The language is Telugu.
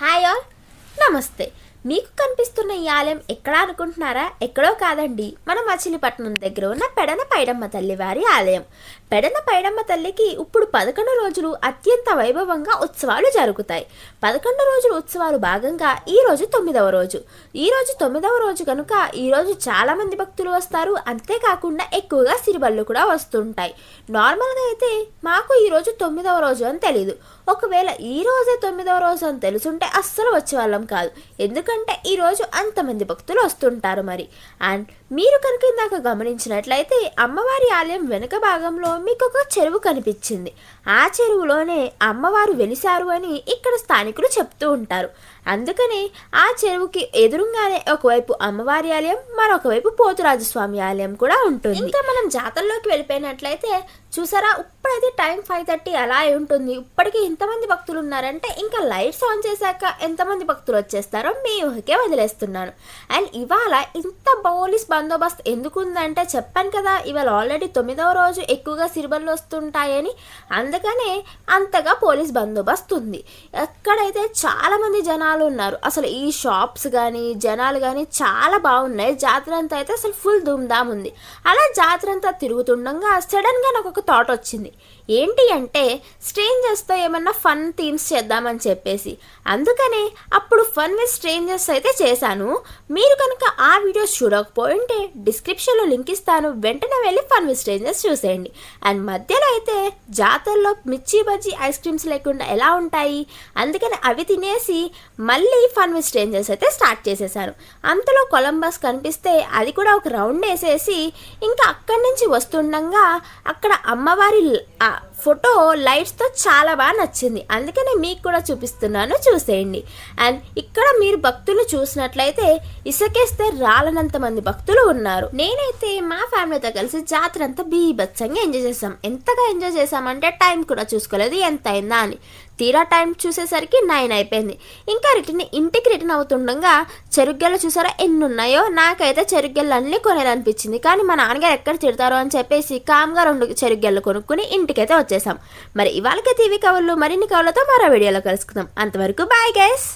హాయ్ ఆల్, నమస్తే. మీకు కనిపిస్తున్న ఈ ఆలయం ఎక్కడ అనుకుంటున్నారా? ఎక్కడో కాదండి, మన మచిలీపట్నం దగ్గర ఉన్న పెడన పైడమ్మ తల్లి వారి ఆలయం. పెడన పైడమ్మ తల్లికి ఇప్పుడు 11 రోజులు అత్యంత వైభవంగా ఉత్సవాలు జరుగుతాయి. 11 రోజుల ఉత్సవాలు భాగంగా ఈరోజు 9వ రోజు. ఈరోజు 9వ రోజు కనుక ఈరోజు చాలా మంది భక్తులు వస్తారు. అంతేకాకుండా ఎక్కువగా సిరిబళ్ళు కూడా వస్తుంటాయి. నార్మల్గా అయితే మాకు ఈరోజు 9వ రోజు అని తెలీదు. ఒకవేళ ఈ రోజే 9వ రోజు అని తెలుసుంటే అస్సలు వచ్చేవాళ్ళం కాదు. ఎందుకంటే ఈరోజు అంతమంది భక్తులు వస్తుంటారు మరి. అండ్ మీరు కనుక ఇందాక గమనించినట్లయితే అమ్మవారి ఆలయం వెనుక భాగంలో మీకు ఒక చెరువు కనిపించింది. ఆ చెరువులోనే అమ్మవారు వెలిశారు అని ఇక్కడ స్థానికులు చెప్తూ ఉంటారు. అందుకనే ఆ చెరువుకి ఎదురుగానే ఒకవైపు అమ్మవారి ఆలయం, మరొక వైపు పోతురాజస్వామి ఆలయం కూడా ఉంటుంది. ఇంకా మనం జాతరలోకి వెళ్ళిపోయినట్లయితే చూసారా, ఇప్పుడైతే టైం 5:30 అలా ఉంటుంది. ఇప్పటికీ ఇంతమంది భక్తులు ఉన్నారంటే ఇంకా లైట్స్ ఆన్ చేశాక ఎంతమంది భక్తులు వచ్చేస్తారో మీ ఊహకే వదిలేస్తున్నాను. అండ్ ఇవాళ ఇంత పోలీస్ బందోబస్తు ఎందుకు ఉందంటే చెప్పాను కదా, ఇవాళ ఆల్రెడీ 9వ రోజు ఎక్కువగా సిరిబళ్ళు వస్తుంటాయని. అందుకనే అంతగా పోలీస్ బందోబస్తు ఉంది. ఎక్కడైతే చాలా మంది జనాలు ఉన్నారు. అసలు ఈ షాప్స్ కానీ జనాలు కానీ చాలా బాగున్నాయి. జాతర అంతా అయితే అసలు ఫుల్ ధూమ్ధామ్ ఉంది. అలా జాతర అంతా తిరుగుతుండగా సడన్గా నాకు ఒక థాట్ వచ్చింది. ఏంటి అంటే స్ట్రేంజర్స్తో ఏమన్నా ఫన్ థీమ్స్ చేద్దామని చెప్పేసి. అందుకనే అప్పుడు ఫన్ విత్ స్ట్రేంజర్స్ అయితే చేశాను. మీరు కనుక ఆ వీడియోస్ చూడకపోయింటే డిస్క్రిప్షన్లో లింక్ ఇస్తాను, వెంటనే వెళ్ళి ఫన్ విత్ స్ట్రేంజర్స్ చూసేయండి. అండ్ మధ్యలో అయితే జాతరలో మిర్చి బజ్జీ ఐస్ క్రీమ్స్ లేకుండా ఎలా ఉంటాయి, అందుకని అవి తినేసి మళ్ళీ ఫన్ విత్ స్ట్రేంజర్స్ అయితే స్టార్ట్ చేసేసాను. అంతలో కొలంబస్ కనిపిస్తే అది కూడా ఒక రౌండ్ వేసేసి ఇంకా అక్కడి నుంచి వస్తుండగా అక్కడ అమ్మవారి ఫోటో లైట్స్తో చాలా బాగా నచ్చింది. అందుకనే మీకు కూడా చూపిస్తున్నాను, చూసేయండి. అండ్ ఇక్కడ మీరు భక్తులు చూసినట్లయితే ఇసుకేస్తే రాలనంత మంది భక్తులు ఉన్నారు. నేనైతే మా ఫ్యామిలీతో కలిసి జాతర అంతా బీభత్సంగా ఎంజాయ్ చేసాం. ఎంతగా ఎంజాయ్ చేసామంటే టైం కూడా చూసుకోలేదు ఎంత అయిందా అని. తీరా టైం చూసేసరికి 9 అయిపోయింది. ఇంకా ఇంటికి రిటర్న్ అవుతుండగా చెరుగ్గెళ్ళు చూసారా ఎన్ని ఉన్నాయో. నాకైతే చెరుగ్గెళ్ళు అన్నీ కొనేయాలనిపించింది. కానీ మా నాన్నగారు ఎక్కడ తిడతారో అని చెప్పేసి కామ్గా 2 చెరుగ్గెళ్ళు కొనుక్కుని ఇంటికైతే వచ్చేసాం. మరి ఇవాళకైతే ఇవి కవర్లు, మరిన్ని కవర్లతో మరో వీడియోలో కలుసుకుందాం. అంతవరకు బాయ్ గైస్.